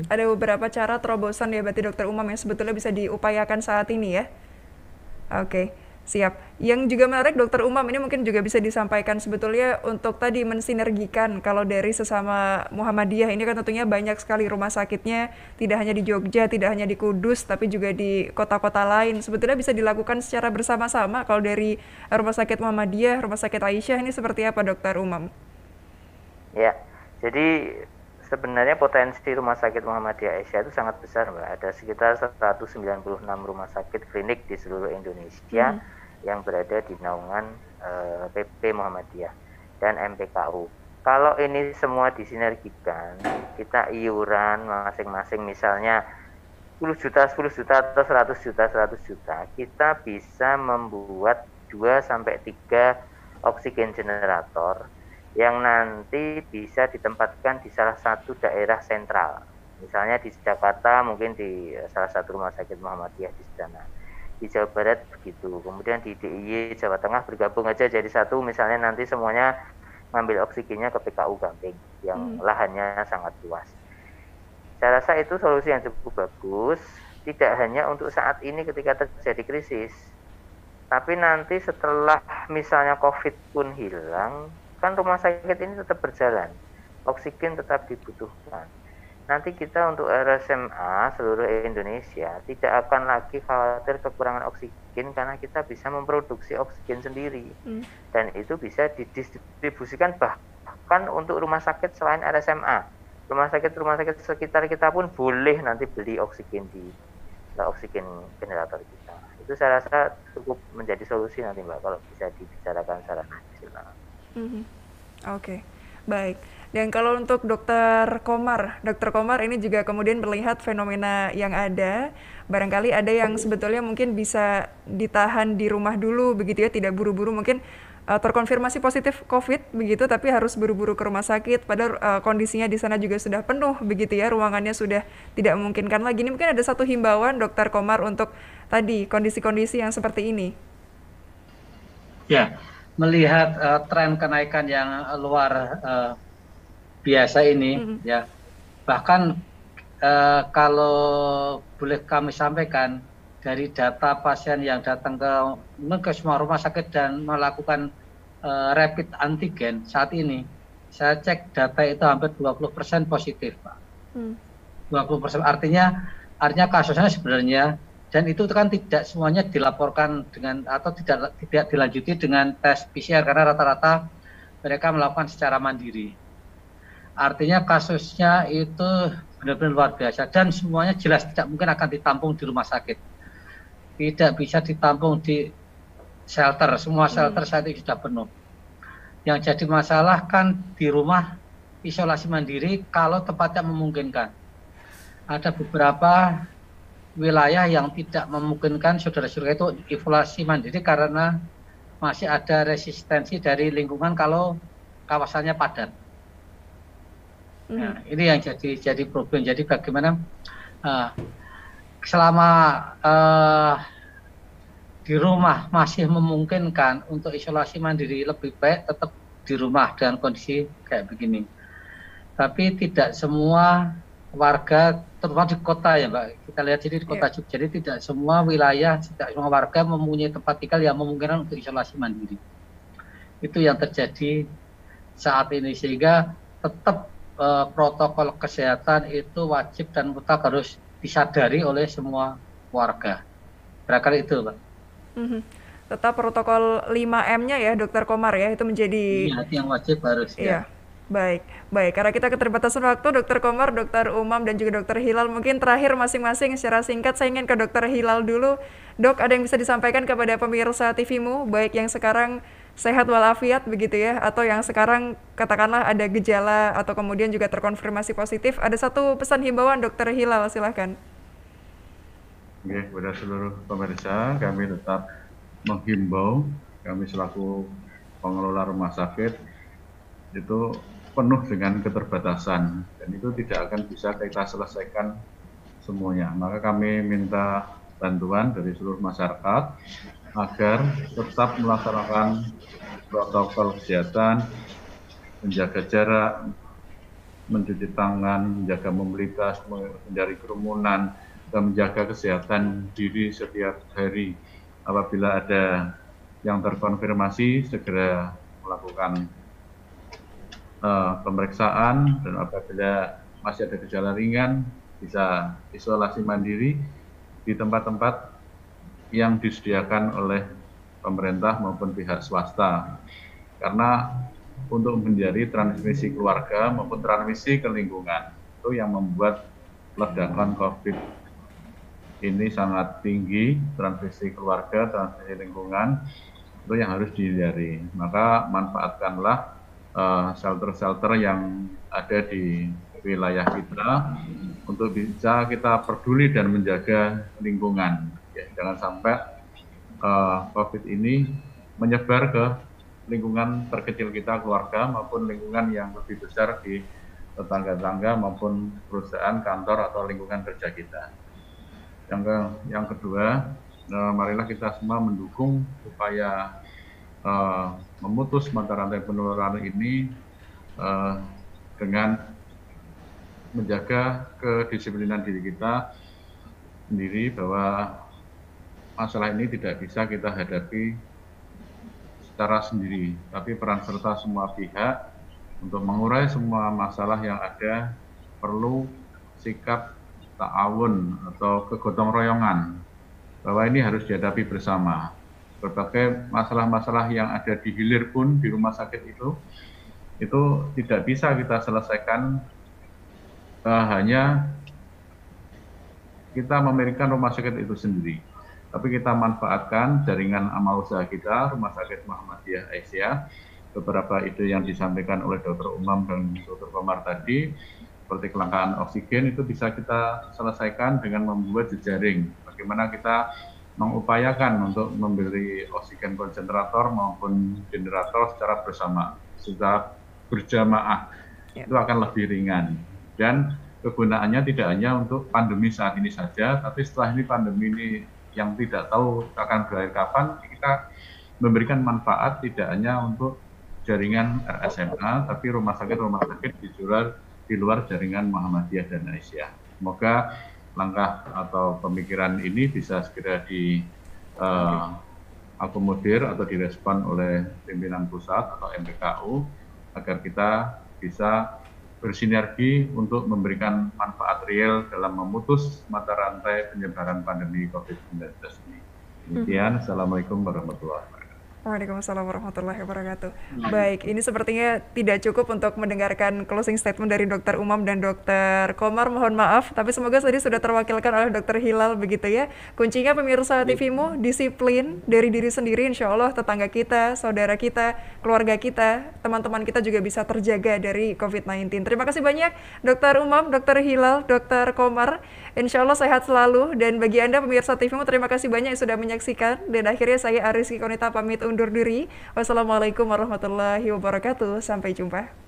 Ada beberapa cara terobosan ya berarti Dokter Umam yang sebetulnya bisa diupayakan saat ini ya. Oke, siap. Yang juga menarik Dokter Umam ini mungkin juga bisa disampaikan sebetulnya untuk tadi mensinergikan kalau dari sesama Muhammadiyah ini kan tentunya banyak sekali rumah sakitnya, tidak hanya di Jogja, tidak hanya di Kudus, tapi juga di kota-kota lain. Sebetulnya bisa dilakukan secara bersama-sama kalau dari Rumah Sakit Muhammadiyah, Rumah Sakit Aisyah ini seperti apa Dokter Umam? Ya, jadi sebenarnya potensi Rumah Sakit Muhammadiyah Aisyah itu sangat besar, Mbak. Ada sekitar 196 rumah sakit klinik di seluruh Indonesia Mhm. yang berada di naungan PP Muhammadiyah dan MPKU. Kalau ini semua disinergikan, kita iuran masing-masing misalnya 10 juta, 10 juta atau 100 juta, 100 juta, kita bisa membuat 2 sampai 3 oksigen generator yang nanti bisa ditempatkan di salah satu daerah sentral. Misalnya di Jakarta mungkin di salah satu rumah sakit Muhammadiyah di sana. Di Jawa Barat begitu. Kemudian di DIY Jawa Tengah bergabung aja jadi satu, misalnya nanti semuanya ngambil oksigennya ke PKU Gamping yang Mhm. lahannya sangat luas. Saya rasa itu solusi yang cukup bagus, tidak hanya untuk saat ini ketika terjadi krisis, tapi nanti setelah misalnya COVID pun hilang, kan rumah sakit ini tetap berjalan, oksigen tetap dibutuhkan. Nanti kita untuk RSMA seluruh Indonesia tidak akan lagi khawatir kekurangan oksigen karena kita bisa memproduksi oksigen sendiri. Mhm. Dan itu bisa didistribusikan bahkan untuk rumah sakit selain RSMA. Rumah sakit sekitar kita pun boleh nanti beli oksigen di oksigen generator kita. Itu saya rasa cukup menjadi solusi nanti Mbak kalau bisa dibicarakan secara nasional. Mhm. Oke, baik. Dan kalau untuk Dokter Komar ini juga kemudian melihat fenomena yang ada, barangkali ada yang sebetulnya mungkin bisa ditahan di rumah dulu begitu ya, tidak buru-buru mungkin terkonfirmasi positif COVID begitu, tapi harus buru-buru ke rumah sakit, padahal kondisinya di sana juga sudah penuh begitu ya, ruangannya sudah tidak memungkinkan lagi. Ini mungkin ada satu himbauan Dokter Komar untuk tadi kondisi-kondisi yang seperti ini. Ya, melihat tren kenaikan yang luar uh, biasa ini, Mhm. ya, bahkan kalau boleh kami sampaikan dari data pasien yang datang ke semua rumah sakit dan melakukan rapid antigen saat ini, saya cek data itu hampir 20% positif, Pak. Hmm. 20% artinya kasusnya sebenarnya, dan itu kan tidak semuanya dilaporkan dengan atau tidak dilanjuti dengan tes PCR karena rata-rata mereka melakukan secara mandiri. Artinya kasusnya itu benar-benar luar biasa dan semuanya jelas tidak mungkin akan ditampung di rumah sakit. Tidak bisa ditampung di shelter, semua Hmm. shelter saat ini sudah penuh. Yang jadi masalah kan di rumah isolasi mandiri kalau tempatnya memungkinkan. Ada beberapa wilayah yang tidak memungkinkan saudara-saudara itu isolasi mandiri karena masih ada resistensi dari lingkungan kalau kawasannya padat. Mhm. Nah, ini yang jadi problem. Jadi bagaimana uh, selama di rumah masih memungkinkan untuk isolasi mandiri, lebih baik tetap di rumah dengan kondisi kayak begini. Tapi tidak semua warga, terutama di kota ya Mbak, kita lihat jadi di Ya. kota Jogja, jadi tidak semua wilayah, tidak semua warga mempunyai tempat tinggal yang memungkinkan untuk isolasi mandiri. Itu yang terjadi saat ini, sehingga tetap protokol kesehatan itu wajib dan mutlak harus disadari oleh semua warga. Barangkali itu, Pak. Mhm. Tetap protokol 5M-nya ya, Dokter Komar ya, itu menjadi Iya, itu yang wajib harus ya. iya. Baik, baik. Karena kita keterbatasan waktu, Dokter Komar, Dokter Umam, dan juga Dokter Hilal. Mungkin terakhir masing-masing secara singkat, saya ingin ke Dokter Hilal dulu. Dok, ada yang bisa disampaikan kepada pemirsa TV-mu, baik yang sekarang sehat walafiat begitu ya, atau yang sekarang katakanlah ada gejala atau kemudian juga terkonfirmasi positif. Ada satu pesan himbauan, Dokter Hilal, silahkan. Oke, kepada seluruh pemirsa, kami tetap menghimbau, kami selaku pengelola rumah sakit itu penuh dengan keterbatasan dan itu tidak akan bisa kita selesaikan semuanya. Maka kami minta bantuan dari seluruh masyarakat agar tetap melaksanakan protokol kesehatan, menjaga jarak, mencuci tangan, menjaga mobilitas, menghindari kerumunan, dan menjaga kesehatan diri setiap hari. Apabila ada yang terkonfirmasi, segera melakukan pemeriksaan, dan apabila masih ada gejala ringan, bisa isolasi mandiri di tempat-tempat yang disediakan oleh pemerintah maupun pihak swasta. Karena untuk menghindari transmisi keluarga maupun transmisi ke lingkungan, itu yang membuat ledakan COVID ini sangat tinggi, transmisi keluarga, transmisi lingkungan, itu yang harus dihindari. Maka manfaatkanlah shelter-shelter yang ada di wilayah kita untuk bisa kita peduli dan menjaga lingkungan. Ya, jangan sampai COVID ini menyebar ke lingkungan terkecil kita, keluarga, maupun lingkungan yang lebih besar di tetangga-tetangga maupun perusahaan, kantor, atau lingkungan kerja kita. Yang kedua, marilah kita semua mendukung upaya memutus mata rantai penularan ini dengan menjaga kedisiplinan diri kita sendiri, bahwa masalah ini tidak bisa kita hadapi secara sendiri, tapi peran serta semua pihak untuk mengurai semua masalah yang ada perlu sikap ta'awun atau kegotong royongan, bahwa ini harus dihadapi bersama. Berbagai masalah-masalah yang ada di hilir pun di rumah sakit itu tidak bisa kita selesaikan hanya kita memikirkan rumah sakit itu sendiri, tapi kita manfaatkan jaringan amal usaha kita, Rumah Sakit Muhammadiyah Aisyah. Beberapa ide yang disampaikan oleh Dr. Umam dan Dr. Komar tadi, seperti kelangkaan oksigen, itu bisa kita selesaikan dengan membuat jejaring. Bagaimana kita mengupayakan untuk memberi oksigen konsentrator maupun generator secara bersama, secara berjamaah, itu akan lebih ringan. Dan kegunaannya tidak hanya untuk pandemi saat ini saja, tapi setelah ini pandemi ini yang tidak tahu akan berakhir kapan, kita memberikan manfaat tidak hanya untuk jaringan RSMA, tapi rumah sakit di luar jaringan Muhammadiyah dan Aisyah. Semoga langkah atau pemikiran ini bisa segera diakomodir atau direspon oleh pimpinan pusat atau MPKU, agar kita bisa bersinergi untuk memberikan manfaat real dalam memutus mata rantai penyebaran pandemi COVID-19 ini. Demikian, Assalamualaikum warahmatullahi wabarakatuh. Waalaikumsalam warahmatullahi wabarakatuh. Baik, ini sepertinya tidak cukup untuk mendengarkan closing statement dari Dr. Umam dan Dr. Komar, mohon maaf, tapi semoga tadi sudah terwakilkan oleh Dr. Hilal begitu ya. Kuncinya pemirsa TVmu, disiplin dari diri sendiri, insya Allah tetangga kita, saudara kita, keluarga kita, teman-teman kita juga bisa terjaga dari COVID-19. Terima kasih banyak Dr. Umam, Dr. Hilal, Dr. Komar. Insya Allah sehat selalu, dan bagi Anda pemirsa TVmu, terima kasih banyak yang sudah menyaksikan. Dan akhirnya saya Ariski Konita pamit undur diri. Wassalamualaikum warahmatullahi wabarakatuh. Sampai jumpa.